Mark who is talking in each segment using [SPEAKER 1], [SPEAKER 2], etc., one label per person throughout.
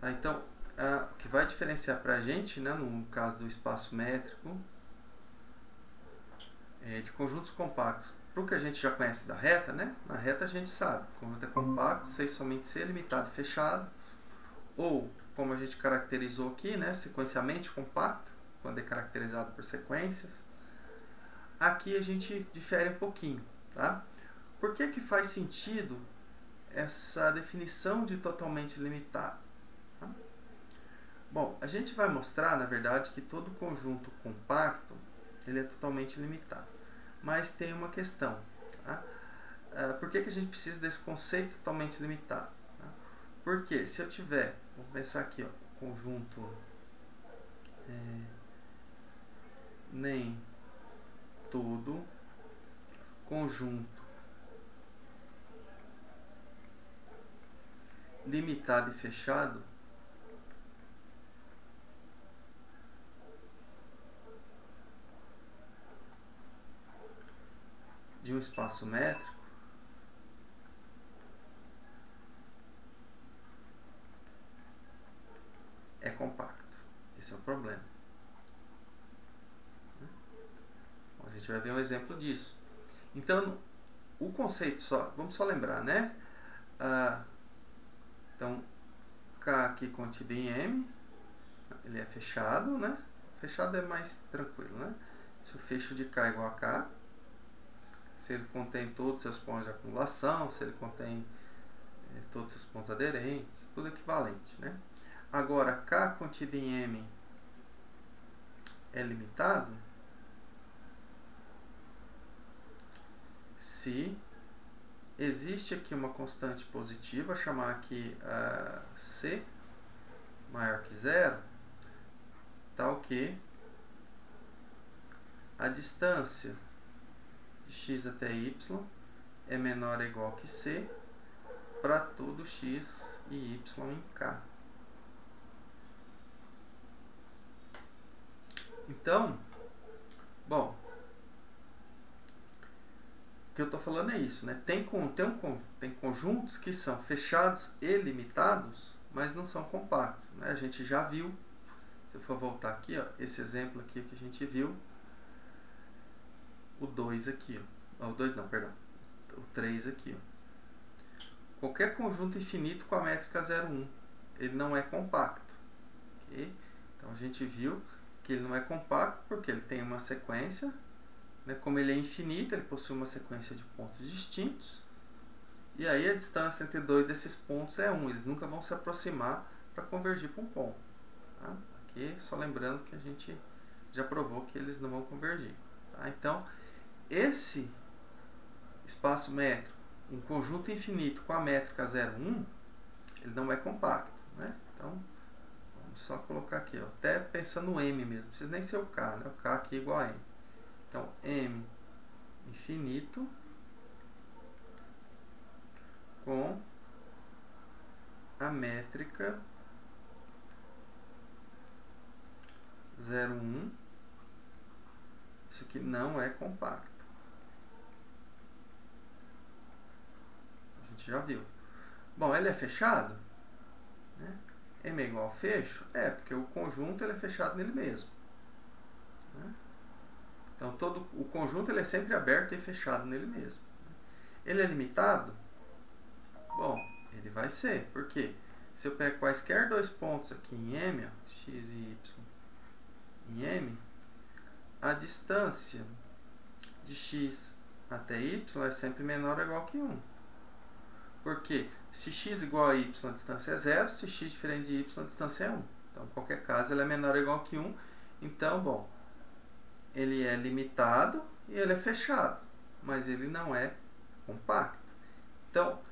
[SPEAKER 1] Tá? Então, o que vai diferenciar para a gente, né, no caso do espaço métrico, de conjuntos compactos, para o que a gente já conhece da reta, né? Na reta a gente sabe, o conjunto é compacto, se somente ser limitado e fechado, ou, como a gente caracterizou aqui, né, sequencialmente compacto, quando é caracterizado por sequências. Aqui a gente difere um pouquinho, tá? Por que que faz sentido essa definição de totalmente limitado? Tá? Bom, a gente vai mostrar, na verdade, que todo conjunto compacto ele é totalmente limitado. Mas tem uma questão, tá? Por que que a gente precisa desse conceito totalmente limitado? Tá? Porque se eu tiver, vamos pensar aqui, ó, conjunto nem todo conjunto limitado e fechado de um espaço métrico é compacto. Esse é o problema. A gente vai ver um exemplo disso. Então, o conceito vamos só lembrar, né? Então, K aqui contido em M, ele é fechado, né? Fechado é mais tranquilo, né? Se o fecho de K é igual a K, se ele contém todos os seus pontos de acumulação, se ele contém todos os seus pontos aderentes, tudo equivalente, né? Agora, K contido em M é limitado se existe aqui uma constante positiva, chamar aqui C maior que zero, tal que a distância de x até y é menor ou igual que C para todo x e y em K. Então, bom, o que eu estou falando é isso, né? Tem conjuntos que são fechados e limitados, mas não são compactos, né? A gente já viu, se eu for voltar aqui, ó, esse exemplo aqui que a gente viu, o 2 aqui, ó. O 2 não, perdão, o 3 aqui, ó. Qualquer conjunto infinito com a métrica 0, 1, ele não é compacto, ok? Então a gente viu que ele não é compacto porque ele tem uma sequência, né? Como ele é infinito, ele possui uma sequência de pontos distintos, e aí a distância entre dois desses pontos é 1, eles nunca vão se aproximar para convergir para um ponto. Tá? Aqui só lembrando que a gente já provou que eles não vão convergir. Tá? Então, esse espaço métrico, um conjunto infinito com a métrica 0, 1, ele não é compacto, né? Então, vamos só colocar aqui, ó, até pensando no M mesmo, não precisa nem ser o K, né? O K aqui é igual a M. Então, M infinito com a métrica 0, 1, isso aqui não é compacto. A gente já viu. Bom, ele é fechado? Né? M é igual a fecho? É, porque o conjunto ele é fechado nele mesmo. Né? Então, todo o conjunto ele é sempre aberto e fechado nele mesmo. Ele é limitado? Bom, ele vai ser. Por quê? Se eu pego quaisquer dois pontos aqui em M, ó, x e y em M, a distância de x até y é sempre menor ou igual que 1. Por quê? Se x igual a y, a distância é 0. Se x diferente de y, a distância é 1. Então, em qualquer caso, ele é menor ou igual que 1. Então, bom, ele é limitado e ele é fechado, mas ele não é compacto. Então,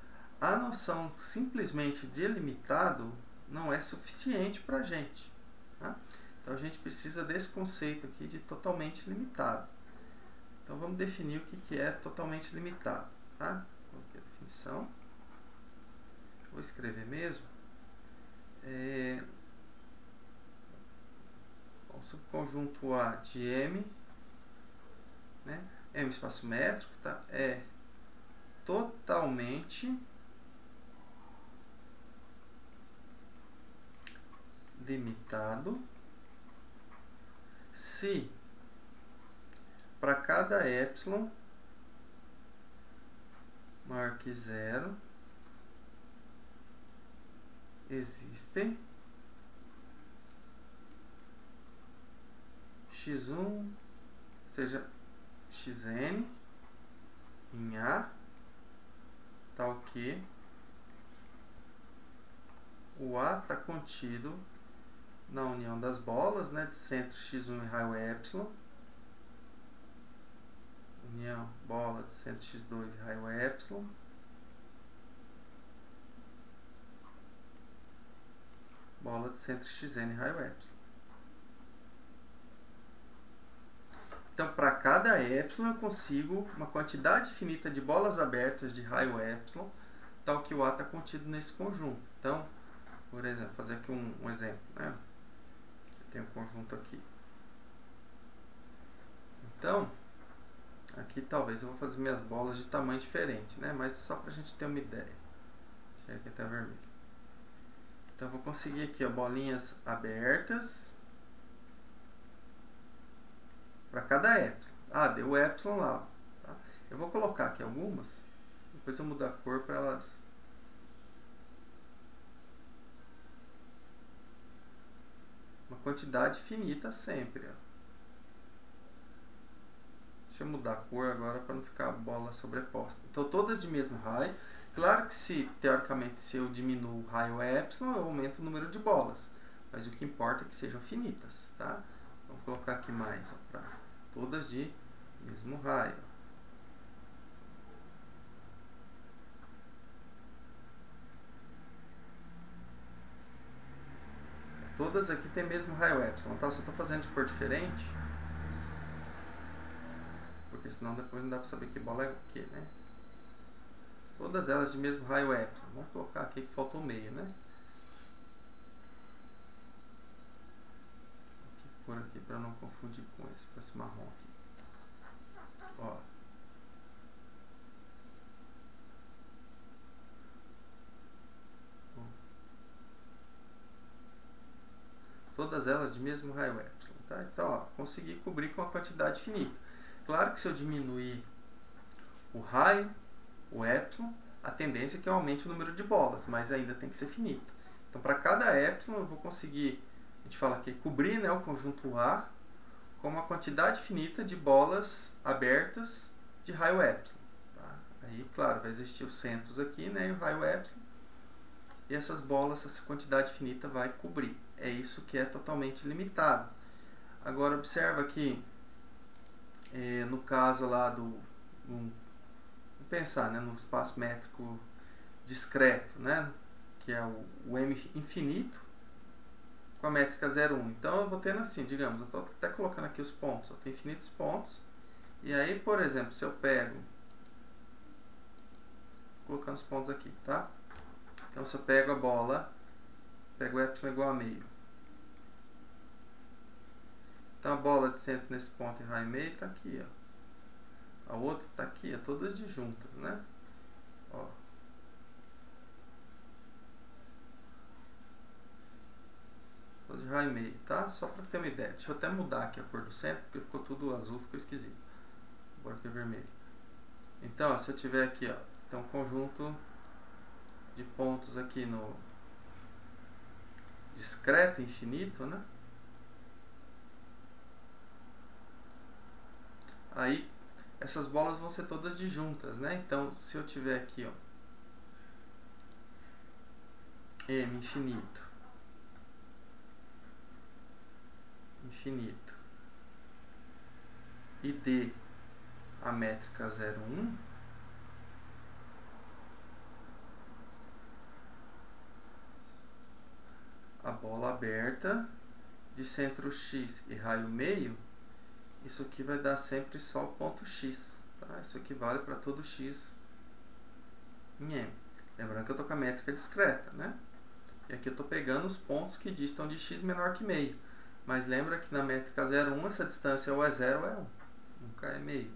[SPEAKER 1] a noção simplesmente de limitado não é suficiente para a gente. Tá? Então, a gente precisa desse conceito aqui de totalmente limitado. Então, vamos definir o que é totalmente limitado. Tá? Coloquei a definição. Vou escrever mesmo. O subconjunto A de M, né? M espaço métrico, tá? É totalmente limitado se para cada epsilon maior que 0 existem x1, seja xn em A, tal que o A está contido na união das bolas, né, de centro x1 e raio epsilon, união bola de centro x2 e raio epsilon, bola de centro xn e raio epsilon. Então, para cada epsilon, eu consigo uma quantidade finita de bolas abertas de raio epsilon, tal que o A está contido nesse conjunto. Então, por exemplo, fazer aqui um exemplo, né? Tem um conjunto aqui. Então, aqui talvez eu vou fazer minhas bolas de tamanho diferente, né? Mas só para a gente ter uma ideia. Aqui está vermelho. Então, eu vou conseguir aqui, ó, bolinhas abertas para cada epsilon. Ah, deu epsilon lá. Tá? Eu vou colocar aqui algumas, depois eu mudo a cor para elas. Uma quantidade finita sempre. Ó. Deixa eu mudar a cor agora para não ficar a bola sobreposta. Então, todas de mesmo raio. Claro que teoricamente, se eu diminuo o raio epsilon, eu aumento o número de bolas. Mas o que importa é que sejam finitas. Tá? Vou colocar aqui mais, para todas de mesmo raio. Todas aqui tem mesmo raio epsilon, tá? Só estou fazendo de cor diferente, porque senão depois não dá para saber que bola é o que, né? Todas elas de mesmo raio epsilon. Vamos colocar aqui que faltou meio, né? Vou aqui para não confundir com esse marrom aqui. Ó. Todas elas de mesmo raio epsilon, tá? Então, ó, consegui cobrir com uma quantidade finita. Claro que se eu diminuir o raio, o epsilon, a tendência é que eu aumente o número de bolas, mas ainda tem que ser finita. Então, para cada epsilon, eu vou conseguir, a gente fala aqui, cobrir, né, o conjunto A com uma quantidade finita de bolas abertas de raio epsilon. Tá? Aí, claro, vai existir os centros aqui, né, e o raio epsilon, e essas bolas, essa quantidade finita vai cobrir. É isso que é totalmente limitado. Agora, observa aqui, no caso lá vamos pensar, né, no espaço métrico discreto, né, que é o M infinito com a métrica 0, 1. Então, eu vou tendo assim, digamos, eu estou até colocando aqui os pontos, eu tenho infinitos pontos, e aí, por exemplo, se eu pego, colocando os pontos aqui, tá? Então, se eu pego a bola, pego epsilon igual a meio. Então, a bola de centro nesse ponto e raio meio está aqui, ó. A outra está aqui, ó, todas disjuntas, né? Ó. Todas de raio meio, tá? Só para ter uma ideia. Deixa eu até mudar aqui a cor do centro, porque ficou tudo azul, ficou esquisito. Agora que é vermelho. Então, ó, se eu tiver aqui, ó, tem um conjunto de pontos aqui no discreto infinito, né? Aí, essas bolas vão ser todas disjuntas, né? Então, se eu tiver aqui, ó, M infinito, e D a métrica 0, 1, a bola aberta de centro X e raio meio, isso aqui vai dar sempre só o ponto X. Tá? Isso aqui vale para todo X em M. Lembrando que eu estou com a métrica discreta, né? E aqui eu estou pegando os pontos que distam de X menor que meio. Mas lembra que na métrica 0, 1, essa distância ou é 0 ou é 1. Nunca é meio.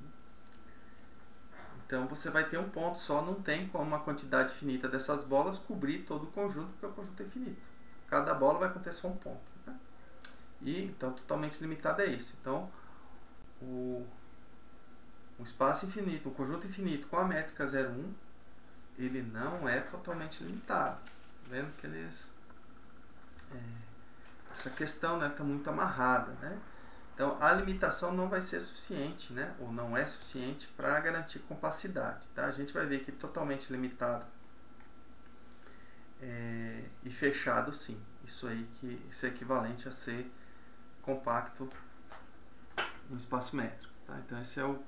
[SPEAKER 1] Então você vai ter um ponto só, não tem como uma quantidade finita dessas bolas cobrir todo o conjunto, porque o conjunto é finito. cada bola vai conter só um ponto. Né? E então totalmente limitado é esse. Então o espaço infinito, o conjunto infinito com a métrica 0,1, ele não é totalmente limitado. Tá vendo que eles essa questão está muito amarrada, né? Então a limitação não vai ser suficiente, né? Ou não é suficiente para garantir compacidade, tá? A gente vai ver que totalmente limitado e fechado, sim. Isso é equivalente a ser compacto no espaço métrico, tá? Então esse é o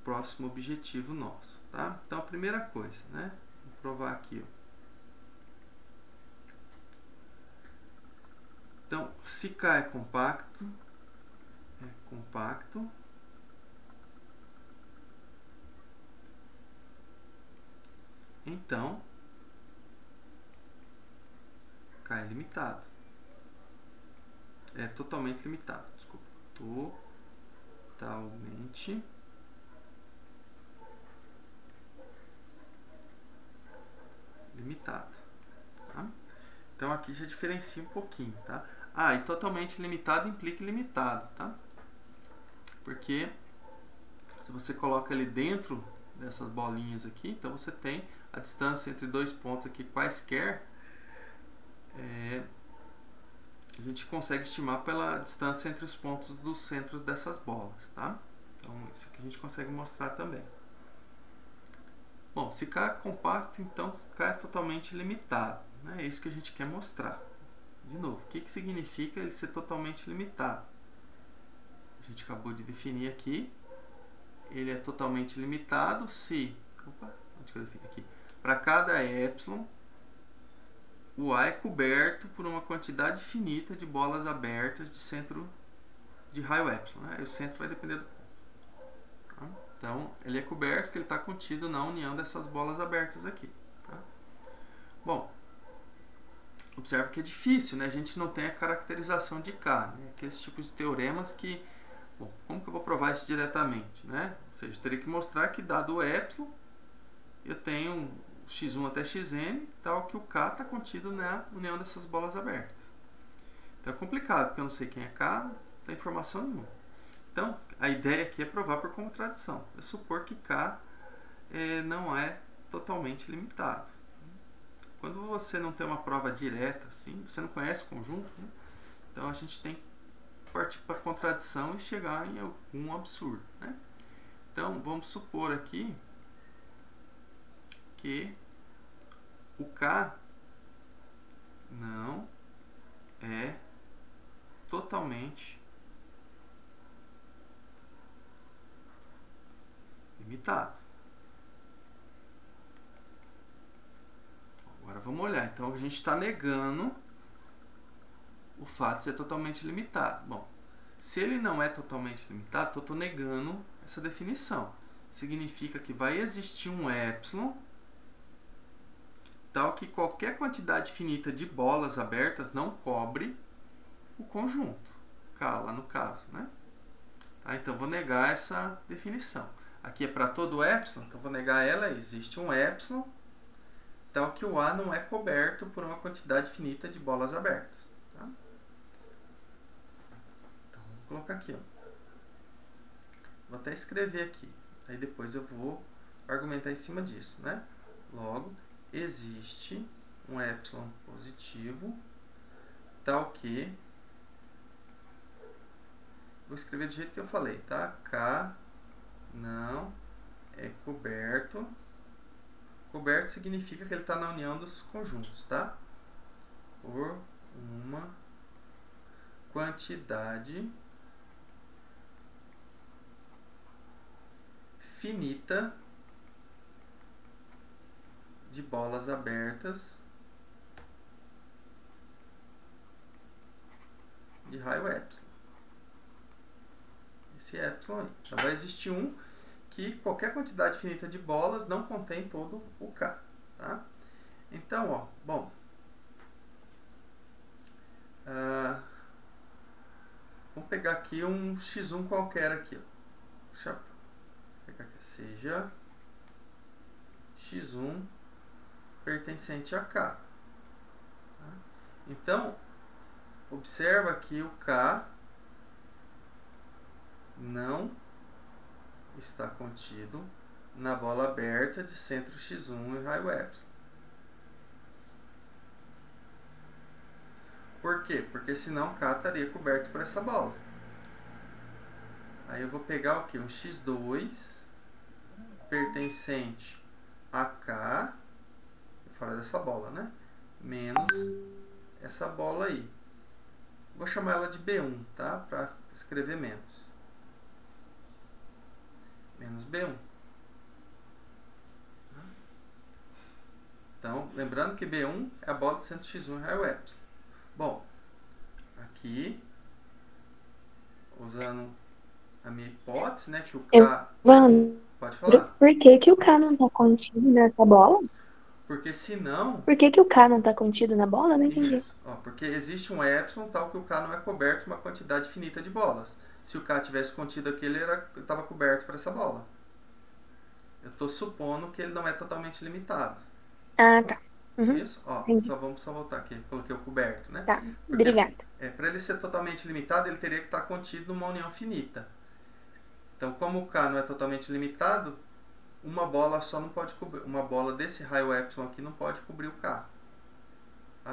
[SPEAKER 1] próximo objetivo nosso, tá? Então a primeira coisa, né? Vou provar aqui, ó. Então, se K é compacto, então K é limitado. É totalmente limitado, desculpa. Totalmente limitado. Tá? Então aqui já diferencia um pouquinho, tá? Ah, e totalmente limitado implica ilimitado, tá? Porque se você coloca ele dentro dessas bolinhas aqui, então você tem a distância entre dois pontos aqui quaisquer, a gente consegue estimar pela distância entre os pontos dos centros dessas bolas, tá? Então isso aqui a gente consegue mostrar também. Bom, se K é compacto, então K é totalmente limitado, né? É isso que a gente quer mostrar. De novo, o que significa ele ser totalmente limitado? A gente acabou de definir aqui. Ele é totalmente limitado se... Opa, onde que eu defino aqui? Para cada epsilon, o A é coberto por uma quantidade finita de bolas abertas de centro de raio epsilon. Né? E o centro vai depender do ponto. Tá? Então, ele é coberto porque ele está contido na união dessas bolas abertas aqui. Tá? Bom, observe que é difícil, né? A gente não tem a caracterização de K. Né? Aqueles tipos de teoremas que... Bom, como que eu vou provar isso diretamente? Né? Ou seja, eu teria que mostrar que, dado o epsilon, eu tenho x1 até xn, tal que o K está contido na união dessas bolas abertas. Então é complicado, porque eu não sei quem é K, não tem informação nenhuma. Então, a ideia aqui é provar por contradição. É supor que K não é totalmente limitado. Quando você não tem uma prova direta, assim, você não conhece o conjunto, né? Então a gente tem que partir para a contradição e chegar em algum absurdo. Né? Então, vamos supor aqui que o K não é totalmente limitado. Agora vamos olhar. Então a gente está negando o fato de ser totalmente limitado. Bom, se ele não é totalmente limitado, eu estou negando essa definição. Significa que vai existir um epsilon tal que qualquer quantidade finita de bolas abertas não cobre o conjunto, K lá no caso, né? Tá, então vou negar essa definição. Aqui é para todo epsilon, então vou negar ela. Existe um epsilon tal que o A não é coberto por uma quantidade finita de bolas abertas. Tá? Então vou colocar aqui, ó. Vou até escrever aqui, aí depois eu vou argumentar em cima disso, né? Logo, existe um epsilon positivo tal que... Vou escrever do jeito que eu falei, tá? K não é coberto. Coberto significa que ele está na união dos conjuntos, tá? Por uma quantidade finita de bolas abertas de raio epsilon. Esse epsilon aí. Então vai existir um que qualquer quantidade finita de bolas não contém todo o K. Tá? Então, ó, bom, vamos pegar aqui um x1 qualquer aqui. Ó. Deixa eu pegar aqui. Seja x1 pertencente a K. Tá? Então, observa que o K não está contido na bola aberta de centro x1 e raio epsilon. Por quê? Porque senão K estaria coberto por essa bola. Aí eu vou pegar o que? Um x2 pertencente a K, fora dessa bola, né? Menos essa bola aí. Vou chamar ela de B1, tá? Para escrever menos. Menos B1. Então, lembrando que B1 é a bola de centro x1 raio epsilon. Bom, aqui, usando a minha hipótese, né, que o K...
[SPEAKER 2] Evandro,
[SPEAKER 1] Pode falar.
[SPEAKER 2] por que que o K não tá contido nessa bola?
[SPEAKER 1] Porque senão...
[SPEAKER 2] Por que que o K não tá contido na bola? Não entendi.
[SPEAKER 1] Isso. Ó, porque existe um epsilon tal que o K não é coberto por uma quantidade finita de bolas. Se o K tivesse contido aqui, ele estava coberto por essa bola. Eu estou supondo que ele não é totalmente limitado.
[SPEAKER 2] Ah, tá. Uhum,
[SPEAKER 1] Isso? Ó,
[SPEAKER 2] entendi.
[SPEAKER 1] vamos voltar aqui. Coloquei o coberto, né?
[SPEAKER 2] Tá,
[SPEAKER 1] Porque
[SPEAKER 2] obrigada.
[SPEAKER 1] para ele ser totalmente limitado, ele teria que estar contido numa união finita. Então, como o K não é totalmente limitado, uma bola só não pode cobrir. Uma bola desse raio epsilon aqui não pode cobrir o K.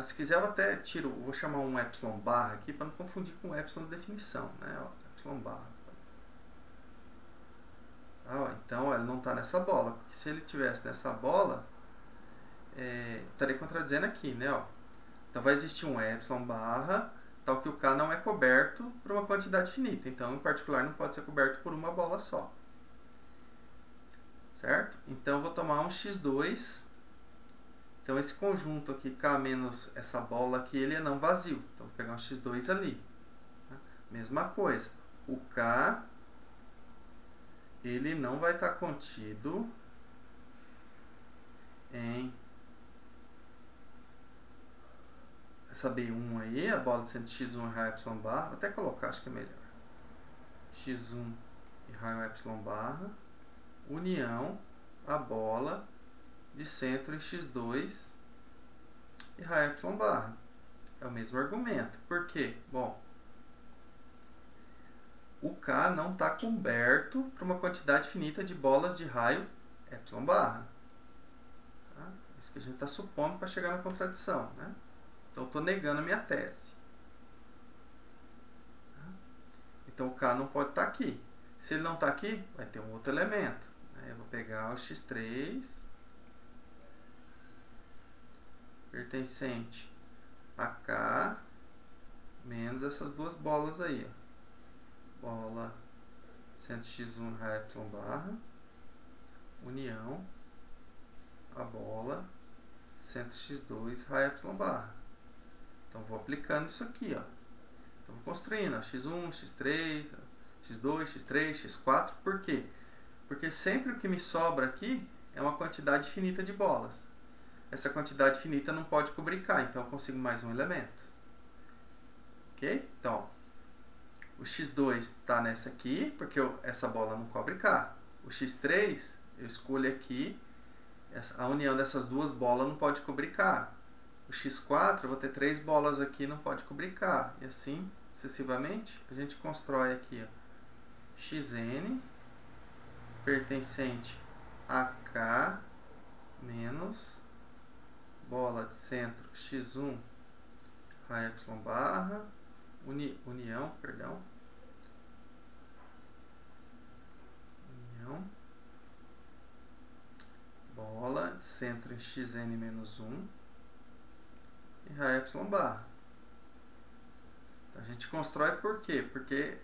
[SPEAKER 1] Se quiser eu até tiro, vou chamar um epsilon barra aqui para não confundir com o epsilon de definição, né? Ó, epsilon barra. Então ele não está nessa bola, porque se ele tivesse nessa bola, estaria contradizendo aqui, né? Ó. Então vai existir um epsilon barra, tal que o K não é coberto por uma quantidade finita. Então, em particular, não pode ser coberto por uma bola só. Certo? Então, eu vou tomar um x2. Então, esse conjunto aqui, K menos essa bola aqui, ele é não vazio. Então, vou pegar um x2 ali. Mesma coisa. O K, ele não vai estar contido em essa B1 aí, a bola de centro x1 e raio epsilon barra. Vou até colocar, acho que é melhor. x1 e raio epsilon barra, união a bola de centro em x2 e raio epsilon barra. É o mesmo argumento. Por quê? Bom, o K não está coberto por uma quantidade finita de bolas de raio epsilon barra. Tá? Isso que a gente está supondo para chegar na contradição, né? Então, eu estou negando a minha tese. Então, o K não pode estar aqui. Se ele não está aqui, vai ter um outro elemento. Eu vou pegar o x3 pertencente a K menos essas duas bolas aí. Ó. Bola centro x1 raio epsilon barra, união a bola centro x2 raio epsilon barra. Então, vou aplicando isso aqui. Ó. Então, vou construindo ó, x1, x3, x2, x3, x4. Por quê? Porque sempre o que me sobra aqui é uma quantidade finita de bolas. Essa quantidade finita não pode cobrir K, então eu consigo mais um elemento. Ok? Então, o x2 está nessa aqui, porque essa bola não cobre K. O x3, eu escolho aqui, a união dessas duas bolas não pode cobrir K. O x4, eu vou ter 3 bolas aqui, não pode cobrir K. E assim, sucessivamente, a gente constrói aqui ó, xn pertencente a K menos bola de centro x1 raio epsilon barra, união, bola de centro em xn menos 1 e raio epsilon barra. Então, a gente constrói por quê? Porque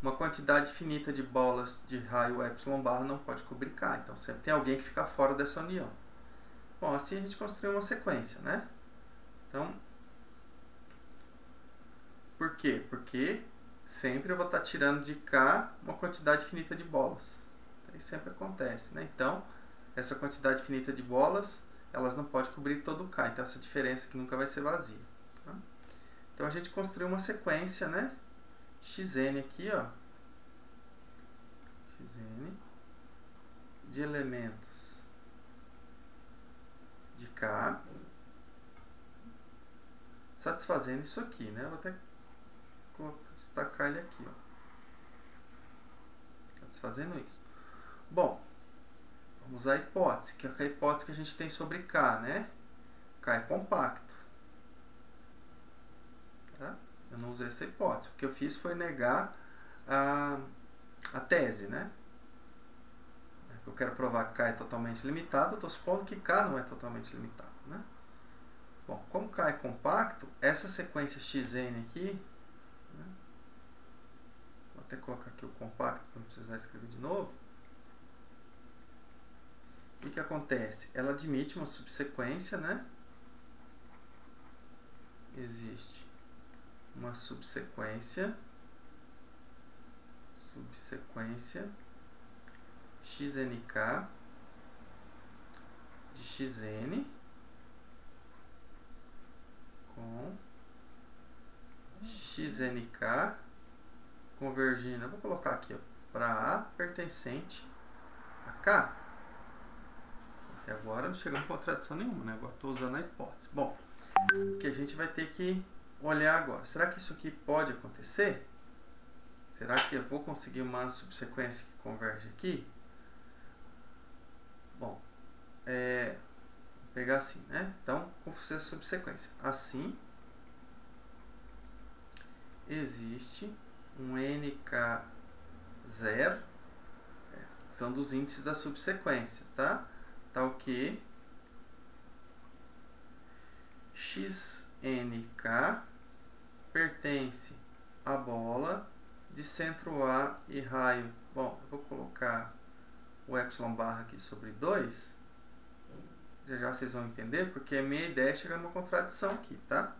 [SPEAKER 1] uma quantidade finita de bolas de raio epsilon barra não pode cobrir K. Então, sempre tem alguém que fica fora dessa união. Bom, assim a gente construiu uma sequência, né? Então, por quê? Porque sempre eu vou estar tirando de K uma quantidade finita de bolas. Isso sempre acontece, né? Então, essa quantidade finita de bolas, elas não podem cobrir todo o K. Então, essa diferença aqui nunca vai ser vazia. Tá? Então, a gente construiu uma sequência, né? Xn aqui, ó. Xn de elementos de K satisfazendo isso aqui, né? Vou até destacar ele aqui, ó. Satisfazendo isso. Bom, vamos usar a hipótese, que é a hipótese que a gente tem sobre K, né? K é compacto. Tá? Eu não usei essa hipótese. O que eu fiz foi negar a tese, né? Eu quero provar que K é totalmente limitado, eu estou supondo que K não é totalmente limitado, né? Bom, como K é compacto, essa sequência xn aqui, né? Vou até colocar aqui o compacto para não precisar escrever de novo. O que acontece? Ela admite uma subsequência, né? Existe uma subsequência xnk de xn com xnk convergindo, eu vou colocar aqui para A pertencente a K. Até agora não chegamos a contradição nenhuma, né? Agora estou usando a hipótese. Bom, o que a gente vai ter que olhar agora. Será que isso aqui pode acontecer? Será que eu vou conseguir uma subsequência que converge aqui? Bom, vou pegar assim, né? Então, como se fosse a subsequência. Assim, existe um NK0, que são dos índices da subsequência, tá? Tal que xnk pertence à bola de centro A e raio. Bom, eu vou colocar o epsilon barra aqui sobre 2. Já vocês vão entender, porque a minha ideia é chegar numa contradição aqui, tá?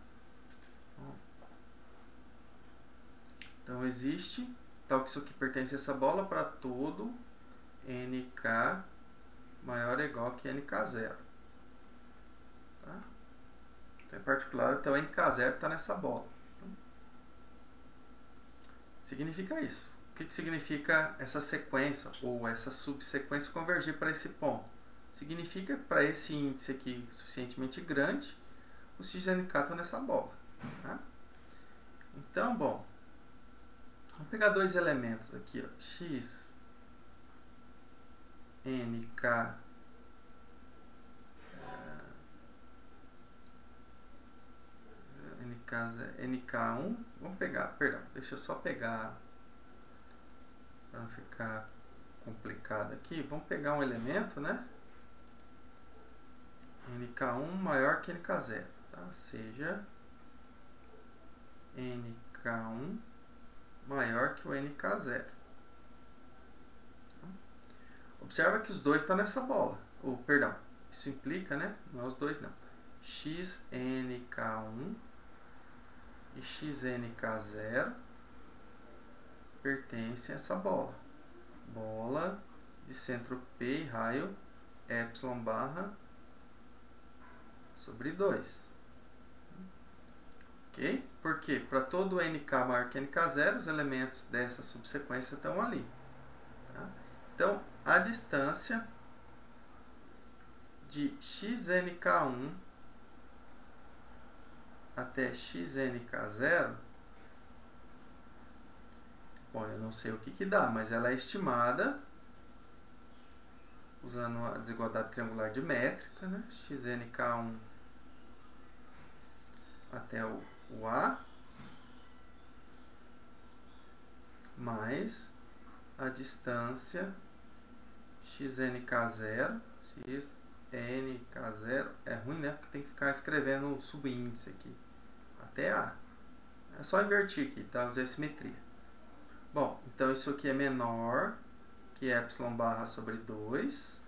[SPEAKER 1] Então, existe, tal que isso aqui pertence a essa bola para todo nk maior ou igual que nk0. Tá? Então, em particular, então, nk0 está nessa bola. Significa isso. O que significa essa sequência ou essa subsequência convergir para esse ponto? Significa que para esse índice aqui suficientemente grande, o xnk está nessa bola. Tá? Então, bom, vamos pegar dois elementos aqui, ó, nk1, vamos pegar, perdão, deixa eu só pegar, para não ficar complicado aqui, vamos pegar um elemento, né? nk1 maior que nk0, tá? Seja nk1 maior que o nk0. Observa que os dois estão nessa bola. Perdão, isso implica, né? Não é os dois, não. xnk1 e xnk0 pertencem a essa bola. Bola de centro P e raio epsilon barra sobre 2. Ok? Porque para todo nk maior que nk0, os elementos dessa subsequência estão ali. Tá? Então, a distância de xnk1 até xnk0, bom, eu não sei o que dá, mas ela é estimada usando a desigualdade triangular de métrica, né? xnk1 até o A mais a distância xnk0, xnk0 é ruim, né? Porque tem que ficar escrevendo o subíndice aqui, até A. É só invertir aqui, tá? Usar simetria. Bom, então isso aqui é menor que epsilon barra sobre 2,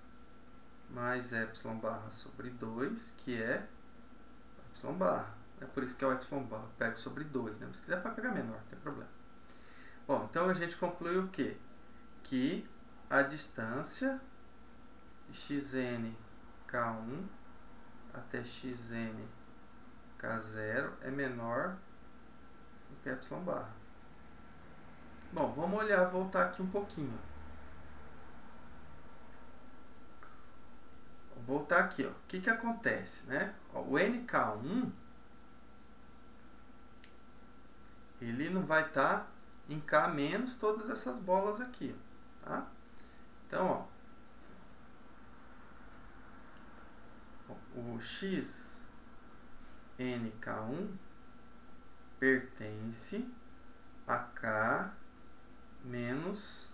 [SPEAKER 1] mais epsilon barra sobre 2, que é epsilon barra. É por isso que é o epsilon barra. Eu pego sobre 2, né? Mas se quiser pode pegar menor, não tem problema. Bom, então a gente conclui o quê? Que a distância de xnk1 até xnk0 é menor do que epsilon barra. Bom, vamos voltar aqui um pouquinho. Vou voltar aqui, ó. O que acontece, né? Ó, o nk1 ele não vai estar em K menos todas essas bolas aqui. Tá? Então, ó, o XNK1 pertence a K menos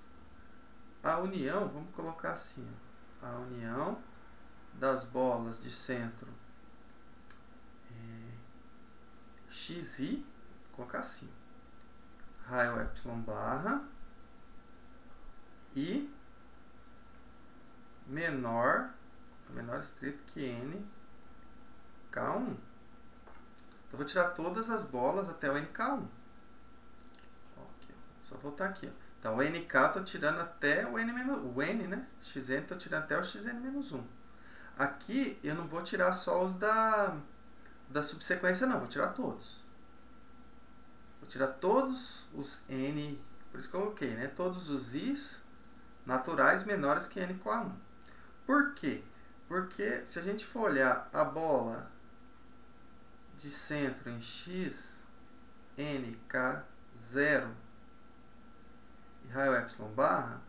[SPEAKER 1] a união, vamos colocar assim, a união das bolas de centro XI, vou colocar assim, raio epsilon barra e menor estrito que N K1. Então, eu vou tirar todas as bolas até o NK1. Aqui, só voltar aqui. Então, o NK eu estou tirando até o N, né? Xn estou tirando até o Xn-1. Aqui, eu não vou tirar só os da subsequência, não. Vou tirar todos. Vou tirar todos os N, por isso que eu coloquei, né? Todos os Is naturais menores que NK1. Por quê? Porque se a gente for olhar a bola de centro em X, NK0 e raio epsilon barra,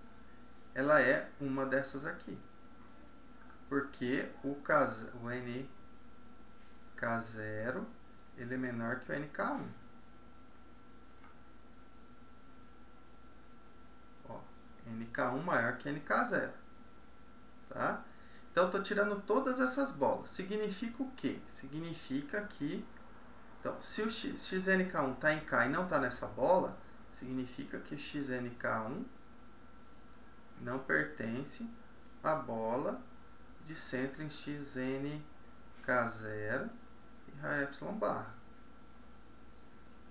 [SPEAKER 1] ela é uma dessas aqui. Porque o NK0 ele é menor que o NK1. Ó, NK1 maior que NK0. Tá? Então, eu estou tirando todas essas bolas. Significa o quê? Significa que, então, se o XNK1 está em K e não está nessa bola, significa que o XNK1 não pertence à bola de centro em XNK0 e raio epsilon barra.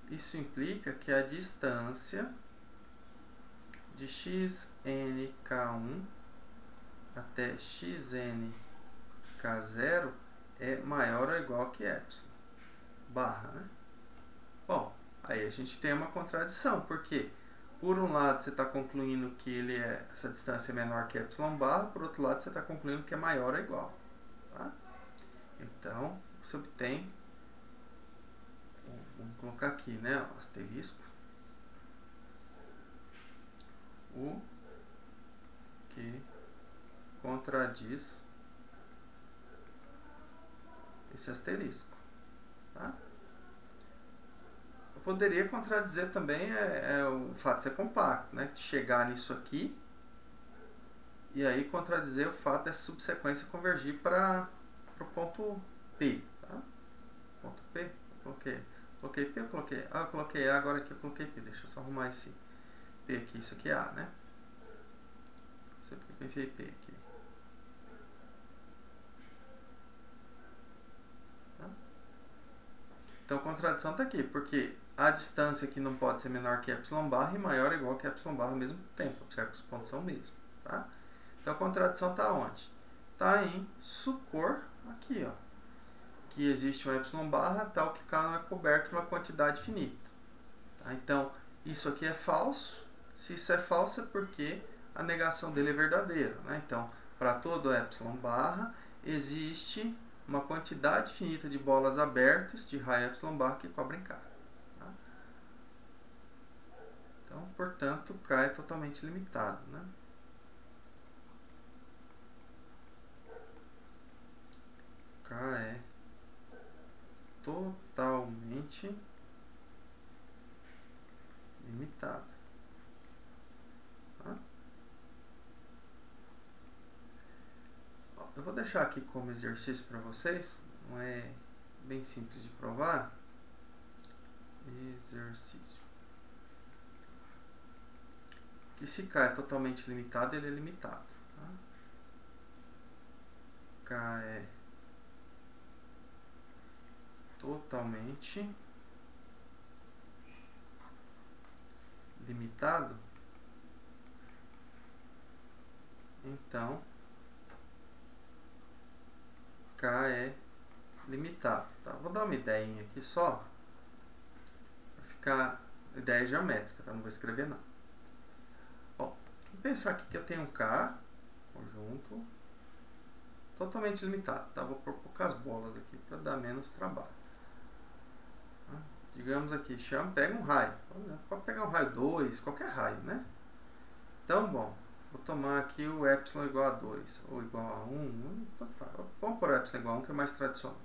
[SPEAKER 1] Isso implica que a distância de XNK1 até XNK0 é maior ou igual que epsilon barra, né? Bom, aí a gente tem uma contradição, porque por um lado você está concluindo que essa distância é menor que epsilon barra, por outro lado você está concluindo que é maior ou igual. Tá? Então, você obtém, vamos colocar aqui, né, o asterisco, o que contradiz esse asterisco. Tá? Eu poderia contradizer também o fato de ser compacto, né? De chegar nisso aqui e aí contradizer o fato dessa subsequência convergir para o ponto P. Tá? Ponto P, eu coloquei P, eu coloquei A, agora aqui eu coloquei P. Deixa eu só arrumar esse P aqui, isso aqui é A, né? Não sei porque eu enfiei P aqui. Então, a contradição está aqui, porque a distância aqui não pode ser menor que epsilon barra e maior ou igual que epsilon barra ao mesmo tempo. Observe que os pontos são o mesmo. Tá? Então, a contradição está onde? Está em supor aqui, ó, que existe um epsilon barra tal que K não é coberto de uma quantidade finita. Tá? Então, isso aqui é falso. Se isso é falso, é porque a negação dele é verdadeira. Né? Então, para todo epsilon barra, existe uma quantidade finita de bolas abertas de raio epsilon barra que cobrem K. Tá? Então, portanto, K é totalmente limitado. Né? K é totalmente limitado. Tá? Eu vou deixar aqui como exercício para vocês, não é bem simples de provar. Exercício. Que se K é totalmente limitado, ele é limitado. Tá? K é totalmente limitado, então K é limitado. Tá? Vou dar uma ideinha aqui só, para ficar ideia geométrica, tá? Não vou escrever não. Bom, vou pensar aqui que eu tenho um K, conjunto, totalmente limitado. Tá? Vou pôr poucas bolas aqui para dar menos trabalho. Tá? digamos aqui, pega um raio. Pode pegar um raio 2, qualquer raio, né? Então, bom, vou tomar aqui o epsilon igual a 2, ou igual a 1, tanto faz. Vamos pôr o epsilon igual a 1, que é mais tradicional.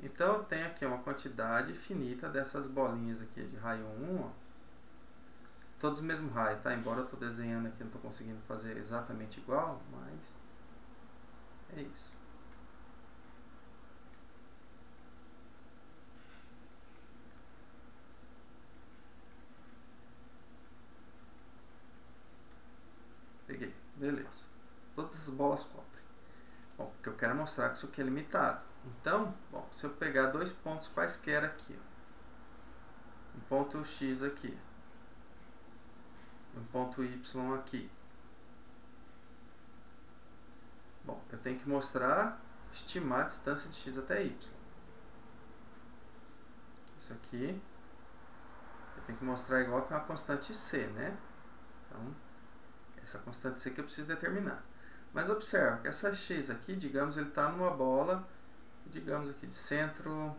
[SPEAKER 1] Então, eu tenho aqui uma quantidade finita dessas bolinhas aqui de raio 1, ó. Todos o mesmo raio, tá? Embora eu estou desenhando aqui, não estou conseguindo fazer exatamente igual, mas é isso. Peguei, beleza. Todas essas bolas cobrem. Bom, porque eu quero mostrar que isso aqui é limitado. Então, bom, se eu pegar dois pontos quaisquer aqui, ó, um ponto X aqui, um ponto Y aqui. Bom, eu tenho que estimar a distância de X até Y. Isso aqui, eu tenho que mostrar igual que uma constante C, né? Então, essa constante C que eu preciso determinar. Mas observa que essa X aqui, digamos, ele está numa bola, digamos aqui, de centro,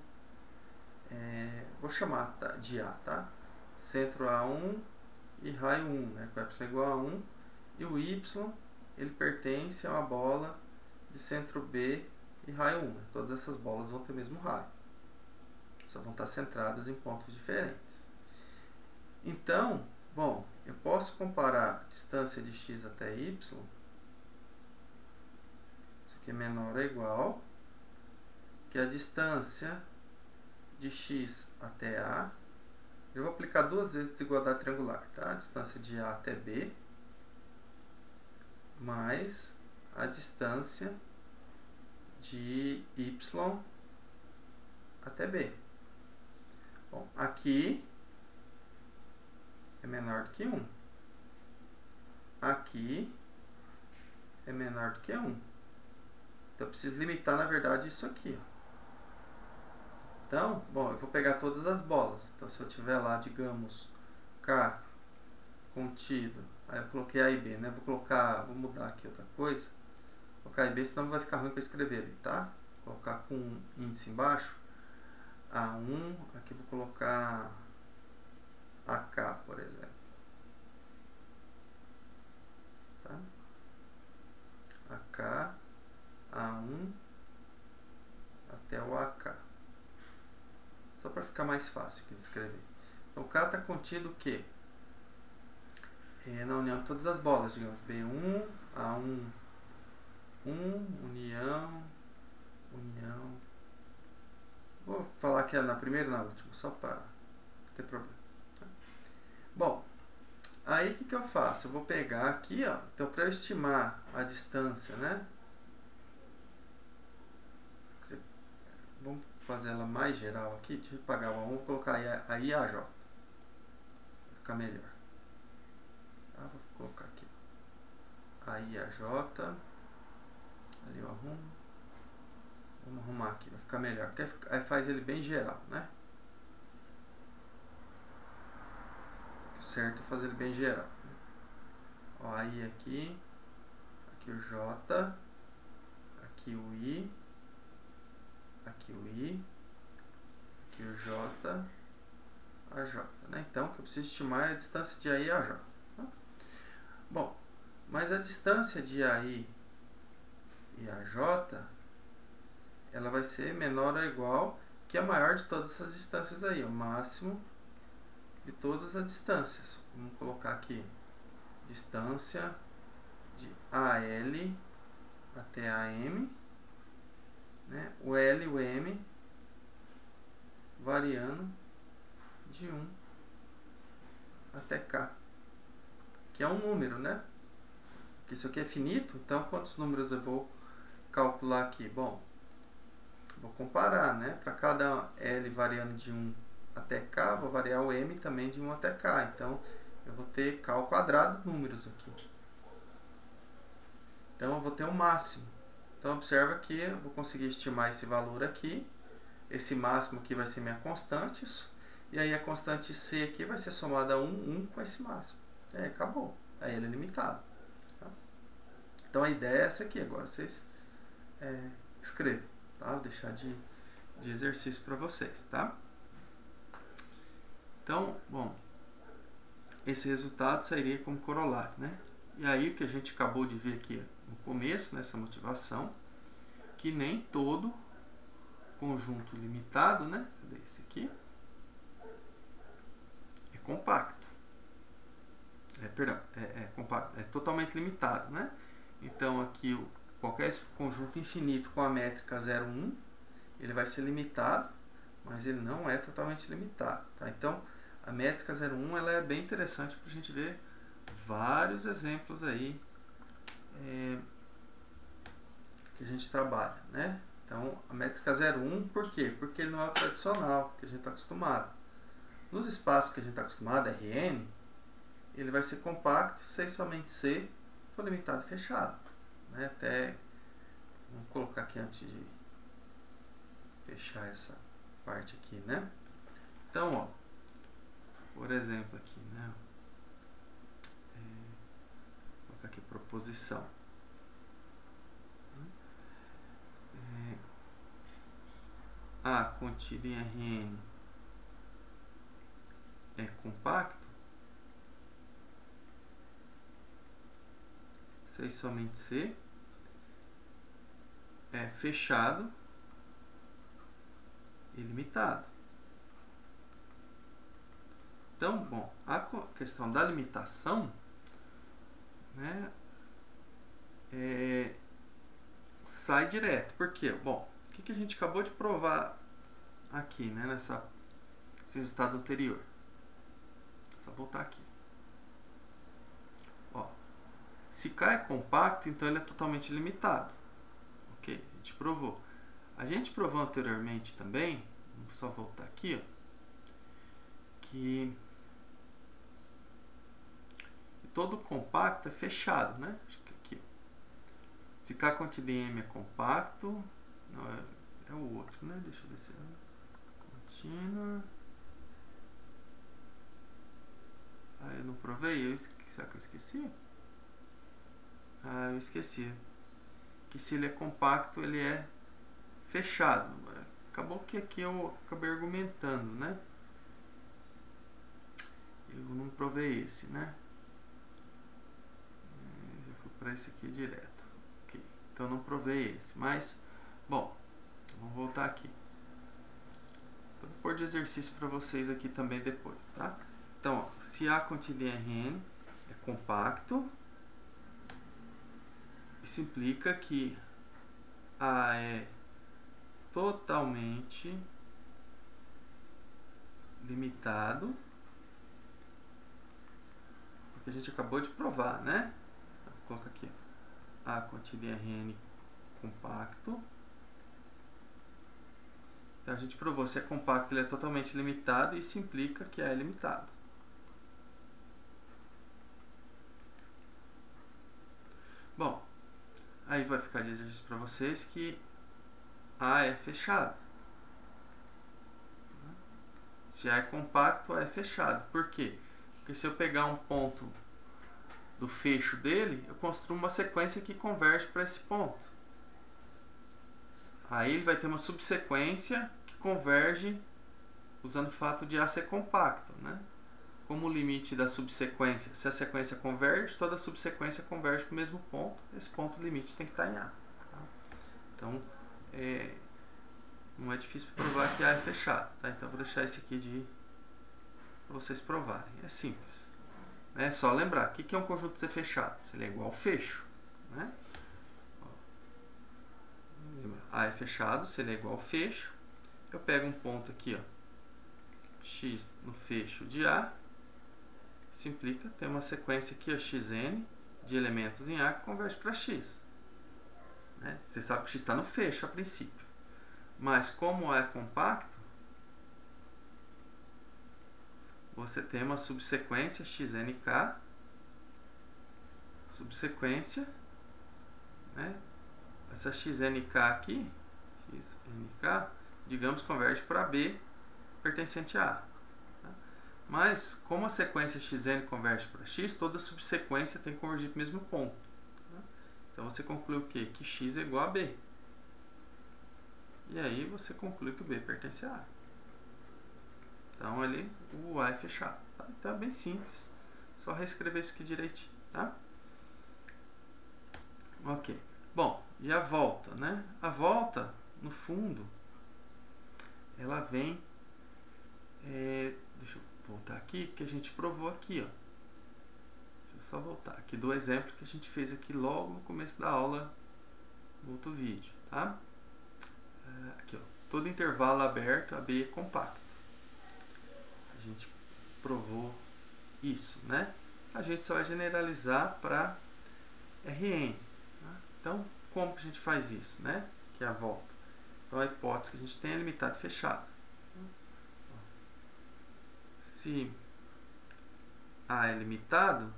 [SPEAKER 1] vou chamar de A, tá? Centro A1 e raio 1, né? Com epsilon igual a 1. E o Y, ele pertence a uma bola de centro B e raio 1. Todas essas bolas vão ter o mesmo raio. Só vão estar centradas em pontos diferentes. Então, bom, eu posso comparar a distância de X até Y. Isso aqui é menor ou igual que a distância de X até A. Eu vou aplicar duas vezes desigualdade triangular, tá? A distância de A até B mais a distância de Y até B. Bom, aqui é menor do que 1. Aqui é menor do que 1. Então, eu preciso limitar, na verdade, isso aqui, ó. Então, bom, eu vou pegar todas as bolas. Então, se eu tiver lá, digamos, K contido, aí eu coloquei A e B, né? Vou mudar aqui outra coisa. Vou colocar A e B, senão vai ficar ruim para escrever ali, tá? Vou colocar com um índice embaixo. A1, aqui vou colocar AK, por exemplo. Tá? AK, A1, até o AK. Só para ficar mais fácil aqui de escrever. Então, K está contido o quê? Na união de todas as bolas, digamos, B1, A1, 1, união. Vou falar que é na primeira e na última, só para não ter problema. Bom, aí o que eu faço? Eu vou pegar aqui, ó, então para eu estimar a distância, né? Vamos fazer ela mais geral aqui, deixa eu apagar o A1, vou colocar a IAJ. Vai ficar melhor. Tá? Vou colocar aqui a IAJ. Ali eu arrumo. Vamos arrumar aqui, vai ficar melhor. Porque aí faz ele bem geral, né? O certo é fazer ele bem geral. Ó, aí aqui o J, aqui o I, aqui o I, aqui o J, a J, né? Então, o que eu preciso estimar é a distância de AI a J. Tá? Bom, mas a distância de AI e a J, ela vai ser menor ou igual que a maior de todas essas distâncias aí, o máximo de todas as distâncias. Vamos colocar aqui distância de AL até AM, né? O L e o M variando de 1 até K, que é um número, né? Porque isso aqui é finito, então quantos números eu vou calcular aqui? Bom, vou comparar, né? Para cada L variando de 1 até K, vou variar o M também de 1 até K. Então, eu vou ter K ao quadrado números aqui. Então, eu vou ter um máximo. Então, observa que eu vou conseguir estimar esse valor aqui. Esse máximo aqui vai ser minha constante. E aí, a constante C aqui vai ser somada a 1 com esse máximo. Aí, acabou. Aí, ele é limitado. Tá? Então, a ideia é essa aqui. Agora, vocês escrevam. Tá? Vou deixar de exercício para vocês, tá? Então, bom, esse resultado sairia como corolário, né? E aí o que a gente acabou de ver aqui no começo, nessa motivação, que nem todo conjunto limitado, né? Desse aqui é compacto. Compacto, é totalmente limitado, né? Então aqui qualquer conjunto infinito com a métrica 0, 1, ele vai ser limitado, mas ele não é totalmente limitado, tá? Então a métrica 0, 1 ela é bem interessante para a gente ver vários exemplos aí que a gente trabalha, né? Então a métrica 0, 1, por quê? Porque ele não é o tradicional que a gente está acostumado. Nos espaços que a gente está acostumado, Rn, ele vai ser compacto se e somente C for limitado e fechado, né? Até vamos colocar aqui antes de fechar essa parte aqui, né? Então, ó, por exemplo aqui, né? Vou colocar aqui proposição. A contido em Rn é compacto se e somente C é fechado e limitado. Então, bom, a questão da limitação, né, sai direto. Por quê? Bom, o que a gente acabou de provar aqui, né, nesse resultado anterior? Só voltar aqui. Ó, se K é compacto, então ele é totalmente limitado. Ok, a gente provou. A gente provou anteriormente também, vamos só voltar aqui, ó, que todo compacto é fechado, né? Acho que aqui, ó. Se K contido em M é compacto, não, é o outro, né? Deixa eu ver se é contínua. Ah, eu não provei, será que eu esqueci? Ah, eu esqueci. Que se ele é compacto, ele é fechado. Acabou que aqui eu acabei argumentando, né? Eu não provei esse, né? Eu fui para esse aqui direto. Okay. Então eu não provei esse. Mas, bom, vamos voltar aqui. Vou pôr de exercício para vocês aqui também depois, tá? Então, ó, se A contido em Rn é compacto, isso implica que A é totalmente limitado, porque a gente acabou de provar, né? Vou colocar aqui, A contido em Rn compacto. Então a gente provou, se é compacto ele é totalmente limitado, e isso implica que A é limitado. Bom, aí vai ficar de exercício para vocês que A é fechado. Se A é compacto, A é fechado. Por quê? Porque se eu pegar um ponto do fecho dele, eu construo uma sequência que converge para esse ponto. Aí ele vai ter uma subsequência que converge usando o fato de A ser compacto, né? Como o limite da subsequência, se a sequência converge, toda a subsequência converge para o mesmo ponto, esse ponto limite tem que estar em A. Tá? Então, não é difícil provar que A é fechado. Tá? Então, eu vou deixar esse aqui para vocês provarem. É simples. É só lembrar, o que é um conjunto Z fechado? Se ele é igual ao fecho. Né? A é fechado, se ele é igual ao fecho. Eu pego um ponto aqui, ó, x no fecho de A. Isso implica ter uma sequência aqui, ó, xn, de elementos em A que converge para x. Né? Você sabe que x está no fecho a princípio. Mas como A é compacto, você tem uma subsequência xnk, subsequência, né? Essa xnk aqui, xnk, digamos, converge para B pertencente a A. Tá? Mas, como a sequência xn converge para x, toda subsequência tem que convergir para o mesmo ponto. Tá? Então, você conclui o quê? Que x é igual a B. E aí, você conclui que o B pertence a A. Então, ali o A é fechado. Tá? Então é bem simples. Só reescrever isso aqui direitinho. Tá? Ok. Bom, e a volta, né? A volta, no fundo, ela vem... deixa eu voltar aqui, que a gente provou aqui, ó. Deixa eu só voltar aqui do exemplo que a gente fez aqui logo no começo da aula no outro vídeo, tá? Aqui, ó. Todo intervalo aberto, AB é compacto. A gente provou isso, né? A gente só vai generalizar para Rn. Tá? Então, como que a gente faz isso, né? Que é a volta. Então, a hipótese que a gente tem é limitado e fechado. Se A é limitado,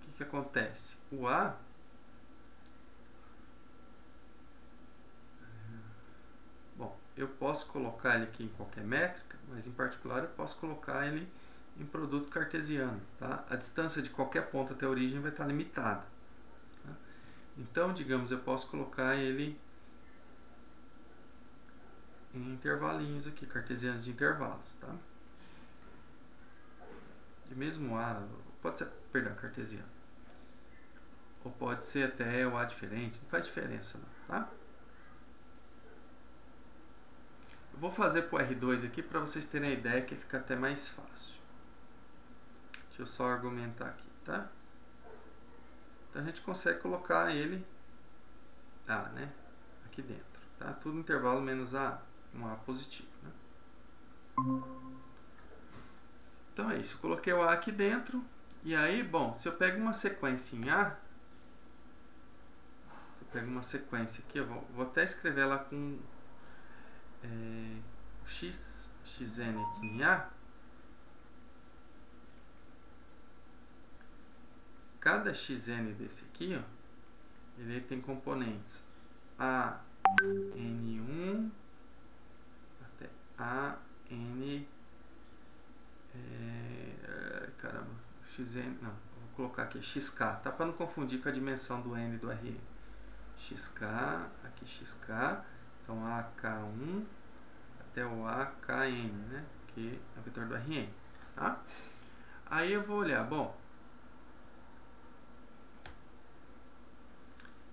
[SPEAKER 1] o que acontece? O A eu posso colocar ele aqui em qualquer métrica, mas em particular eu posso colocar ele em produto cartesiano. Tá? A distância de qualquer ponto até a origem vai estar limitada. Tá? Então, digamos, eu posso colocar ele em intervalinhos aqui, cartesianos de intervalos. Tá? De mesmo A, pode ser, perdão, cartesiano. Ou pode ser até o A diferente, não faz diferença não, tá? Vou fazer para o R2 aqui para vocês terem a ideia que fica até mais fácil. Deixa eu só argumentar aqui, tá? Então a gente consegue colocar ele A, né? Aqui dentro, tá? Tudo no intervalo menos A, um A positivo, né? Então é isso, eu coloquei o A aqui dentro. E aí, bom, se eu pego uma sequência em A, se eu pego uma sequência aqui, eu vou até escrever ela com xn aqui em A. Cada xn desse aqui, ó, ele tem componentes AN1 até AN caramba, xn, não, vou colocar aqui xk, tá? Para não confundir com a dimensão do n do Rn. Xk, aqui xk, então AK1 até o AKN, né? Que é o vetor do Rn, tá? Aí eu vou olhar, bom,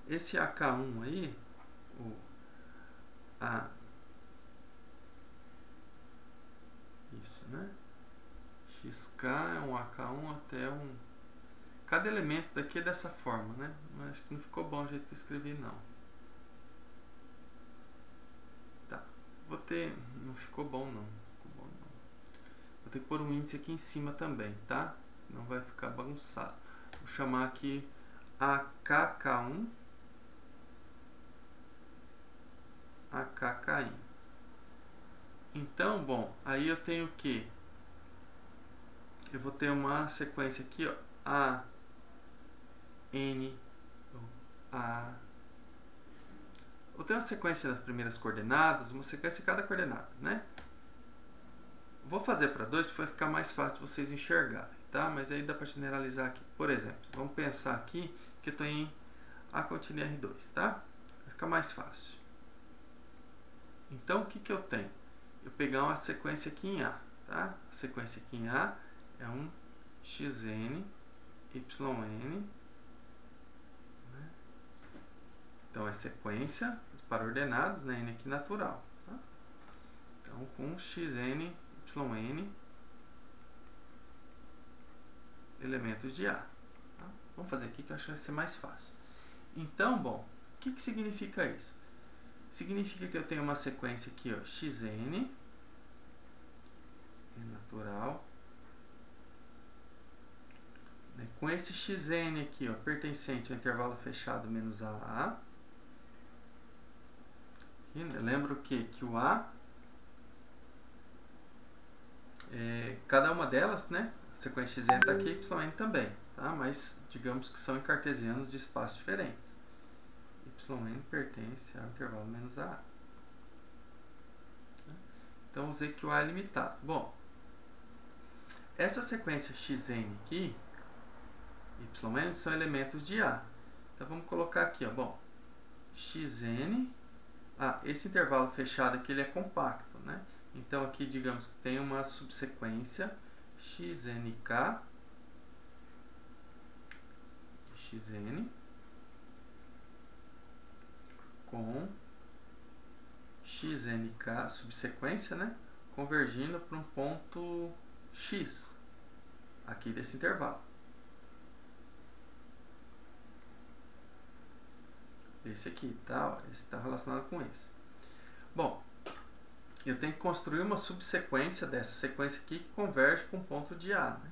[SPEAKER 1] esse AK1 aí, o A, isso, né? XK é um AK1 até um... Cada elemento daqui é dessa forma, né? Mas acho que não ficou bom o jeito que eu escrevi, não. Tá. Vou ter... Não ficou bom, não. Vou ter que pôr um índice aqui em cima também, tá? Senão vai ficar bagunçado. Vou chamar aqui AKK1, AKKN. Então, bom, aí eu tenho o que? Eu vou ter uma sequência aqui, ó, A, N, A. Eu tenho uma sequência das primeiras coordenadas, uma sequência de cada coordenada, né? Vou fazer para 2 para ficar mais fácil de vocês enxergarem, tá? Mas aí dá para generalizar aqui. Por exemplo, vamos pensar aqui que eu estou em A contínua R2, tá? Vai ficar mais fácil. Então, o que que eu tenho? Eu pegar uma sequência aqui em A, tá? A sequência aqui em A é um xn, yn, né? Então é sequência para ordenados, né? N aqui natural, tá? Então com xn, yn, elementos de A, tá? Vamos fazer aqui que eu acho que vai ser mais fácil. Então, bom, o que que significa isso? Significa que eu tenho uma sequência aqui, ó, xn, natural, né, com esse xn aqui, ó, pertencente ao intervalo fechado menos AA. Lembra o que? Que o A, cada uma delas, né, a sequência xn está aqui, yn também, tá? Mas digamos que são em cartesianos de espaços diferentes. Yn pertence ao intervalo menos AA. Então, usei que o A é limitado. Bom, essa sequência xn aqui, yn, são elementos de A. Então, vamos colocar aqui, ó, bom, xn esse intervalo fechado aqui ele é compacto, né? Então aqui digamos que tem uma subsequência xnk xn com xnk, subsequência, né? Convergindo para um ponto x aqui desse intervalo. Esse aqui, tá? Esse está relacionado com esse. Bom, eu tenho que construir uma subsequência dessa sequência aqui que converge para um ponto de A, né?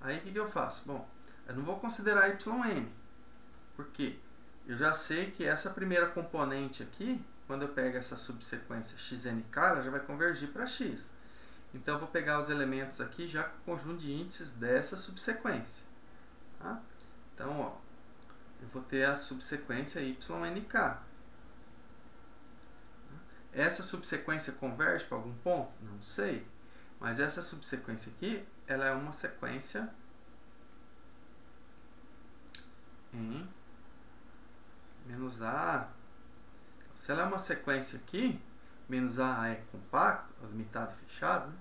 [SPEAKER 1] Aí o que eu faço? Bom, eu não vou considerar yn, porque eu já sei que essa primeira componente aqui, quando eu pego essa subsequência xnk, ela já vai convergir para x. Então eu vou pegar os elementos aqui já com o conjunto de índices dessa subsequência. Tá? Então, ó, eu vou ter a subsequência YNK. Essa subsequência converge para algum ponto? Não sei. Mas essa subsequência aqui, ela é uma sequência em menos A. Se ela é uma sequência aqui, menos A é compacto, limitado e fechado, né?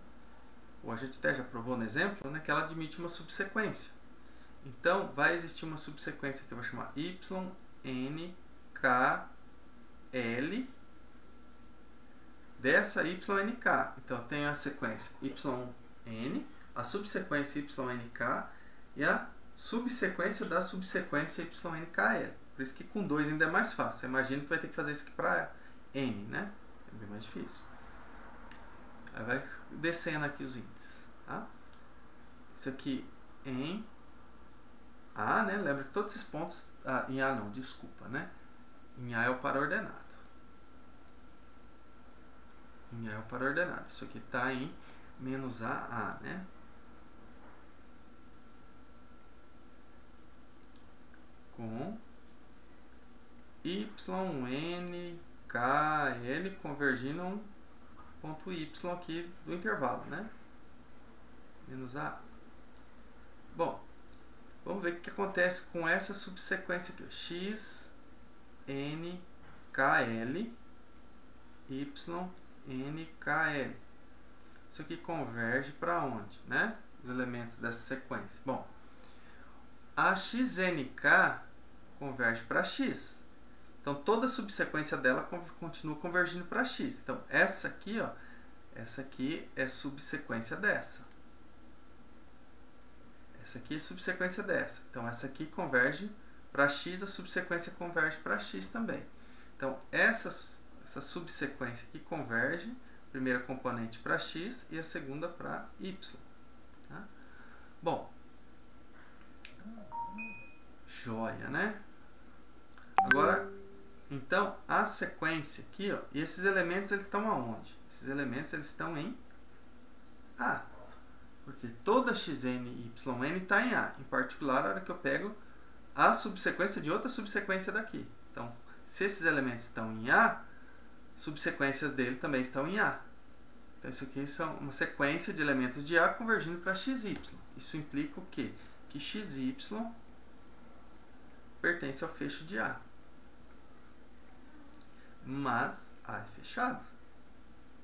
[SPEAKER 1] Ou a gente até já provou no exemplo, né, que ela admite uma subsequência. Então, vai existir uma subsequência que eu vou chamar YNKL dessa YNK. Então, eu tenho a sequência YN, a subsequência YNK e a subsequência da subsequência YNKL. Por isso que com 2 ainda é mais fácil. Você imagina que vai ter que fazer isso aqui para N, né? É bem mais difícil. Aí vai descendo aqui os índices. Tá? Isso aqui em A, né? Lembra que todos esses pontos... em A não, desculpa, né? Em A é o par ordenado. Em A é o par ordenado. Isso aqui está em menos A, né? Com YNKL convergindo a um ponto Y aqui do intervalo, né? Menos A. Bom, vamos ver o que acontece com essa subsequência aqui. XNKL, YNKL. Isso aqui converge para onde, né? Os elementos dessa sequência. Bom, a XNK converge para X. Então, toda a subsequência dela continua convergindo para X. Então, essa aqui, ó, essa aqui é subsequência dessa. Essa aqui é subsequência dessa. Então, essa aqui converge para X, a subsequência converge para X também. Então, essa subsequência aqui converge, a primeira componente para X e a segunda para Y. Tá? Bom, joia, né? Agora, então, a sequência aqui, ó, e esses elementos eles estão aonde? Esses elementos eles estão em A. Porque toda xn e yn está em A. Em particular, a hora que eu pego a subsequência de outra subsequência daqui. Então, se esses elementos estão em A, subsequências dele também estão em A. Então, isso aqui são uma sequência de elementos de A convergindo para xy. Isso implica o quê? Que xy pertence ao fecho de A. Mas A é fechado.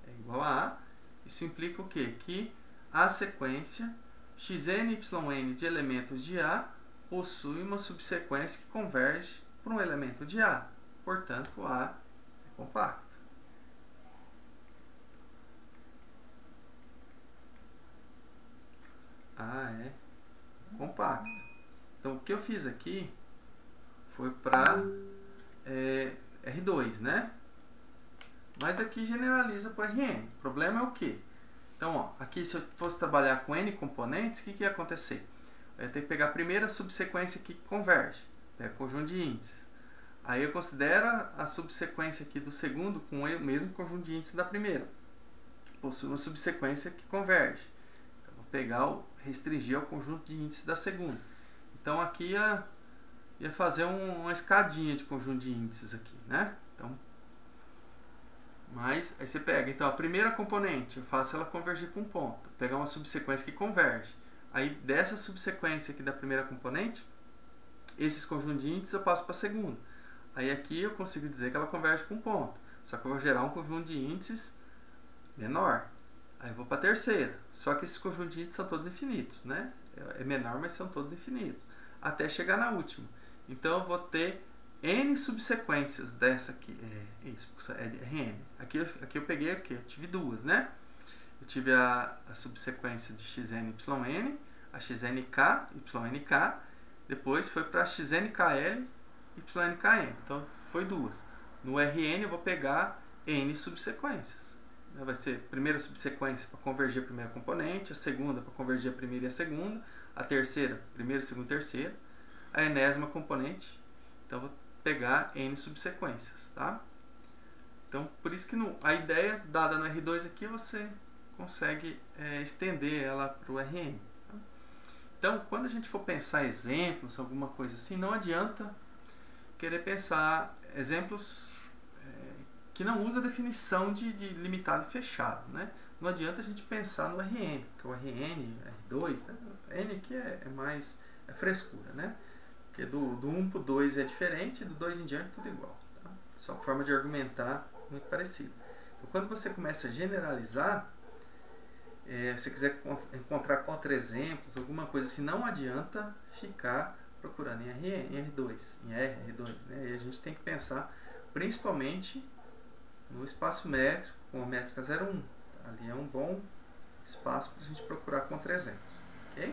[SPEAKER 1] É igual a A. Isso implica o quê? Que a sequência xn e yn de elementos de A possui uma subsequência que converge para um elemento de A. Portanto, A é compacto. A é compacto. Então, o que eu fiz aqui foi para R2, né? Mas aqui generaliza para Rn. O problema é o quê? Então, ó, aqui se eu fosse trabalhar com N componentes, o que ia acontecer? Eu ia ter que pegar a primeira subsequência que converge, pega o conjunto de índices. Aí eu considero a subsequência aqui do segundo com o mesmo conjunto de índices da primeira. Possui uma subsequência que converge. Eu vou pegar restringir ao conjunto de índices da segunda. Então aqui ia fazer uma escadinha de conjunto de índices aqui, né? Então, mas aí você pega, então a primeira componente, eu faço ela convergir para um ponto, vou pegar uma subsequência que converge. Aí dessa subsequência aqui da primeira componente, esses conjuntos de índices eu passo para a segunda. Aí aqui eu consigo dizer que ela converge para um ponto. Só que eu vou gerar um conjunto de índices menor. Aí eu vou para a terceira. Só que esses conjuntos de índices são todos infinitos, né? É menor, mas são todos infinitos. Até chegar na última. Então eu vou ter N subsequências dessa aqui. É Rn. Aqui eu peguei o quê? Eu tive duas, né? Eu tive a subsequência de xn, yn, a xnk, ynk. Depois foi para xnkl, ynkn. Então foi duas. No Rn eu vou pegar N subsequências. Vai ser a primeira subsequência para convergir a primeira componente, a segunda para convergir a primeira e a segunda, a terceira, primeira, segunda e terceira, a enésima componente. Então vou pegar N subsequências, tá? Então por isso que a ideia dada no R2 aqui você consegue estender ela para o Rn. Tá? Então quando a gente for pensar exemplos, alguma coisa assim, não adianta querer pensar exemplos que não usa a definição de limitado e fechado, né? Não adianta a gente pensar no Rn, porque o Rn, R2, né? N aqui é mais frescura, né? Porque do 1 para o 2 é diferente, do 2 em diante tudo igual. Tá? Só forma de argumentar muito parecida. Então, quando você começa a generalizar, se você quiser encontrar contra-exemplos, alguma coisa assim, não adianta ficar procurando em R2, em R2. Né? E a gente tem que pensar principalmente no espaço métrico, com a métrica 0,1. Ali é um bom espaço para a gente procurar contra-exemplos. Ok?